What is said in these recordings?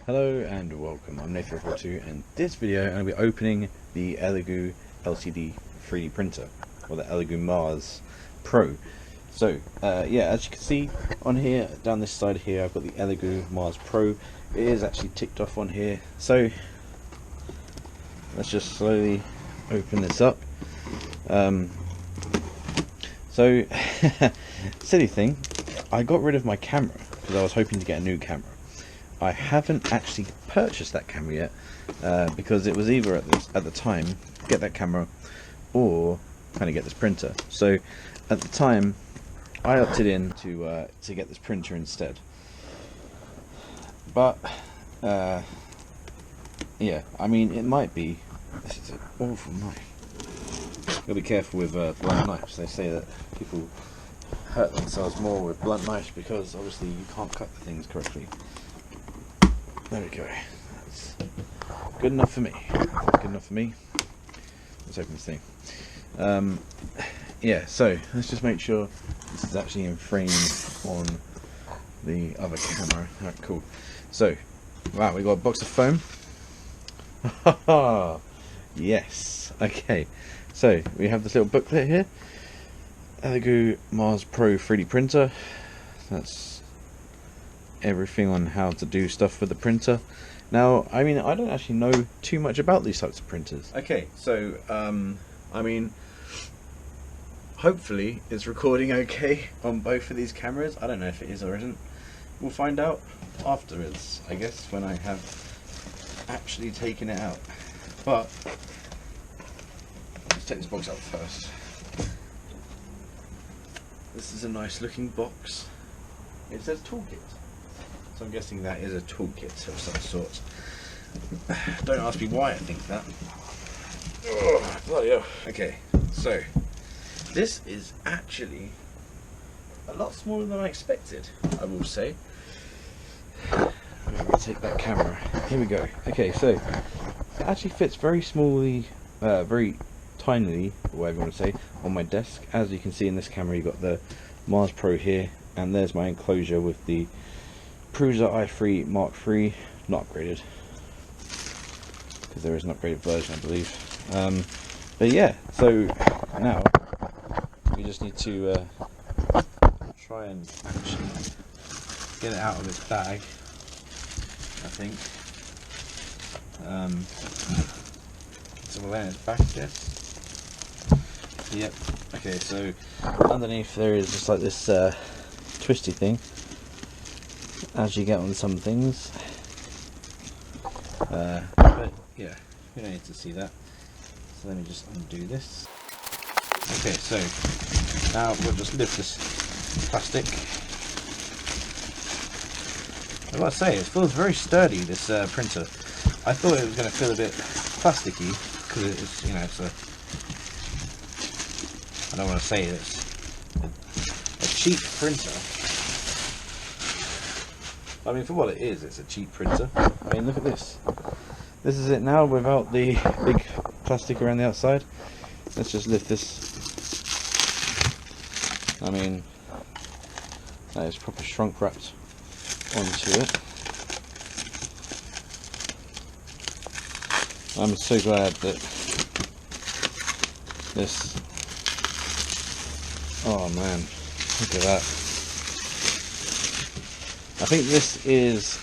Hello and welcome, I'm Nathan42 and this video I'm going to be opening the Elegoo LCD 3D printer, or the Elegoo Mars Pro. So yeah, as you can see on here, down this side here, I've got the Elegoo Mars Pro. It is actually ticked off on here, so let's just slowly open this up. So silly thing, I got rid of my camera because I was hoping to get a new camera. I haven't actually purchased that camera yet because it was either at the time get that camera or kind of get this printer. So at the time I opted in to get this printer instead. But yeah, I mean, it might be. This is an awful knife. Gotta be careful with blunt knives. They say that people hurt themselves more with blunt knives because obviously you can't cut the things correctly. There we go. That's good enough for me. Good enough for me. Let's open this thing. Yeah, so let's just make sure this is actually in frame on the other camera. Alright, cool. So, wow, we got a box of foam. Yes. Okay. So we have this little booklet here. Elegoo Mars Pro 3D printer. That's everything on how to do stuff with the printer. Now, I mean, I don't actually know too much about these types of printers. Okay, so I mean, hopefully it's recording okay on both of these cameras. I don't know if it is or isn't. We'll find out afterwards, I guess, when I have actually taken it out. But let's take this box out first. This is a nice looking box. It says toolkit. So I'm guessing that is a toolkit of some sort. Don't ask me why I think that. Oh, bloody hell. Okay, so this is actually a lot smaller than I expected, I will say. I'm going to take that camera. Here we go. Okay, so it actually fits very smallly, very tinily, or whatever you want to say, on my desk. As you can see in this camera, you've got the Mars Pro here, and there's my enclosure with the Prusa i3 Mark III, not upgraded, because there is an upgraded version, I believe. But yeah, so now we just need to try and actually get it out of its bag, I think. So we'll lay it back, I guess. Yep. Okay, so underneath there is just like this twisty thing, as you get on some things. But yeah, you don't need to see that. So let me just undo this. Okay, so now we'll just lift this plastic. I've got to say, it feels very sturdy, this printer. I thought it was going to feel a bit plasticky because it's, you know, it's a, I don't want to say it's a cheap printer. I mean, for what it is, it's a cheap printer. I mean, look at this. This is it now without the big plastic around the outside. Let's just lift this. I mean, that is proper shrunk wrapped onto it. I'm so glad that this, oh man, look at that. I think this is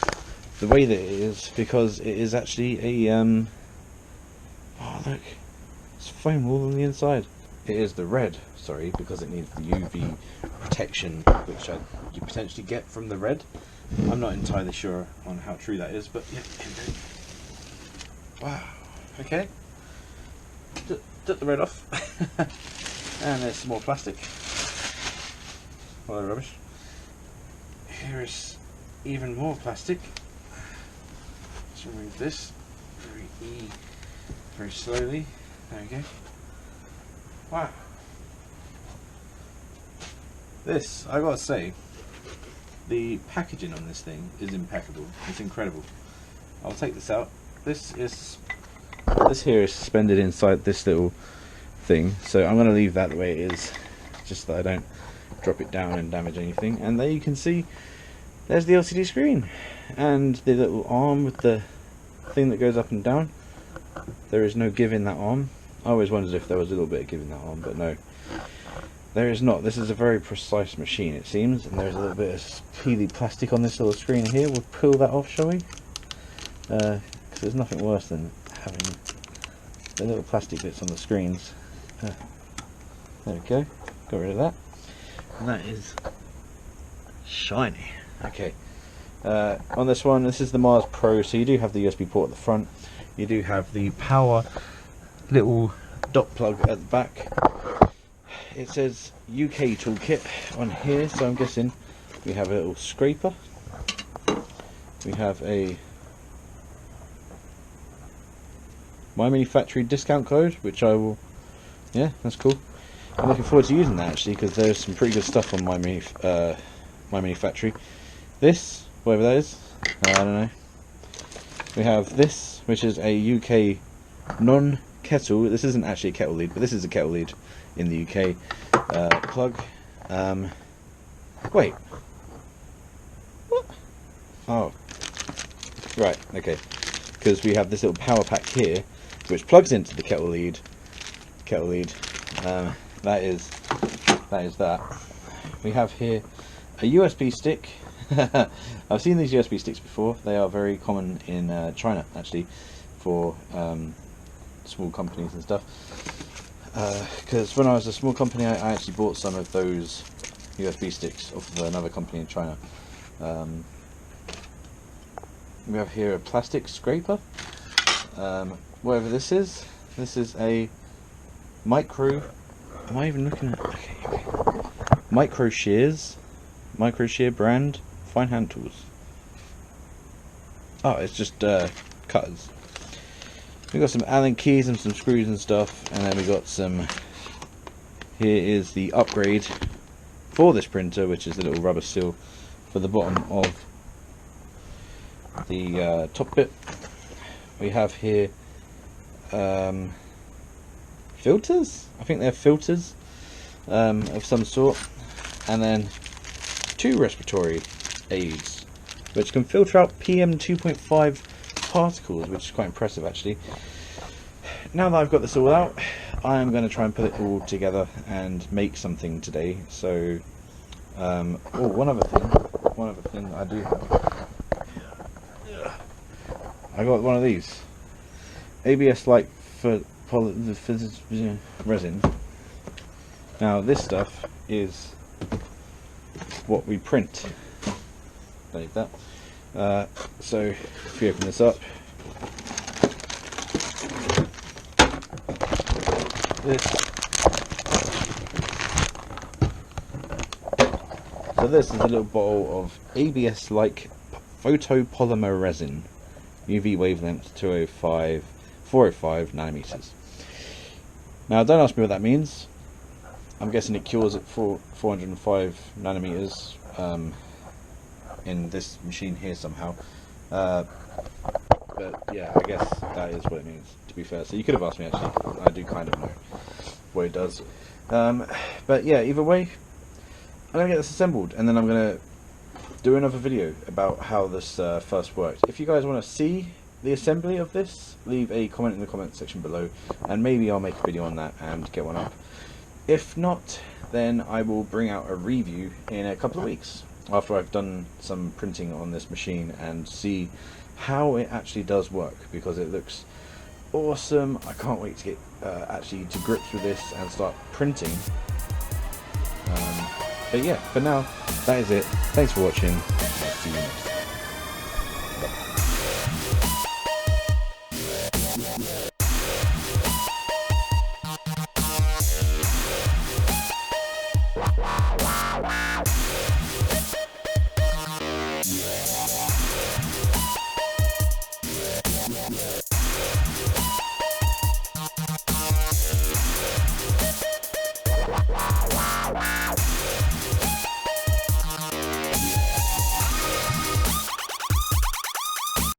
the way that it is because it is actually a oh look, it's foam all on the inside. It is the red, sorry, because it needs the UV protection, which you potentially get from the red. I'm not entirely sure on how true that is, but yeah. Wow. Okay. Took the red off, and there's some more plastic. All the rubbish. Here is even more plastic. Let's remove this very slowly. There we go. Wow. This, I gotta say, the packaging on this thing is impeccable. It's incredible. I'll take this out. This here is suspended inside this little thing, so I'm gonna leave that the way it is, just that I don't drop it down and damage anything. And there you can see there's the LCD screen and the little arm with the thing that goes up and down. There is no give in that arm. I always wondered if there was a little bit of give in that arm, but no, there is not. This is a very precise machine, it seems, and there's a little bit of peely plastic on this little screen here. We'll peel that off, shall we? Because there's nothing worse than having the little plastic bits on the screens. There we go, got rid of that. And that is shiny. Okay, on this one, this is the Mars Pro, so you do have the USB port at the front. You do have the power little dot plug at the back. It says UK toolkit on here, so I'm guessing we have a little scraper. We have a My Mini Factory discount code, which I will, yeah, that's cool. I'm looking forward to using that actually, because there's some pretty good stuff on My Mini Factory. This, whatever that is, I don't know. We have this, which is a UK non-kettle. This isn't actually a kettle lead, but this is a kettle lead in the UK plug. Wait, what? Oh, right, okay. Because we have this little power pack here, which plugs into the kettle lead. That is that. We have here a USB stick. I've seen these USB sticks before. They are very common in China, actually, for small companies and stuff. Because when I was a small company, I actually bought some of those USB sticks off of another company in China. We have here a plastic scraper. Whatever this is a micro. Am I even looking at? Okay. Micro shear brand. Fine hand tools. Oh, it's just cutters. We got some Allen keys and some screws and stuff, and then we got some. Here is the upgrade for this printer, which is the little rubber seal for the bottom of the top bit. We have here filters. I think they're filters of some sort, and then 2 respiratory aids, which can filter out PM 2.5 particles, which is quite impressive actually. Now that I've got this all out, I am going to try and put it all together and make something today. So, oh, one other thing I do have. I got one of these ABS light for resin. Now this stuff is what we print, like that. So if you open this up, this is a little bottle of ABS like photopolymer resin, UV wavelength 405 nanometers. Now don't ask me what that means. I'm guessing it cures at 405 nanometers in this machine here somehow. But yeah, I guess that is what it means, to be fair. So you could have asked me actually. I do kind of know what it does. But yeah, either way, I'm going to get this assembled, and then I'm going to do another video about how this first worked. If you guys want to see the assembly of this, leave a comment in the comment section below, and maybe I'll make a video on that and get one up. If not, then I will bring out a review in a couple of weeks after I've done some printing on this machine and see how it actually does work, because it looks awesome. I can't wait to get actually to grips with this and start printing. But yeah, for now, that is it. Thanks for watching.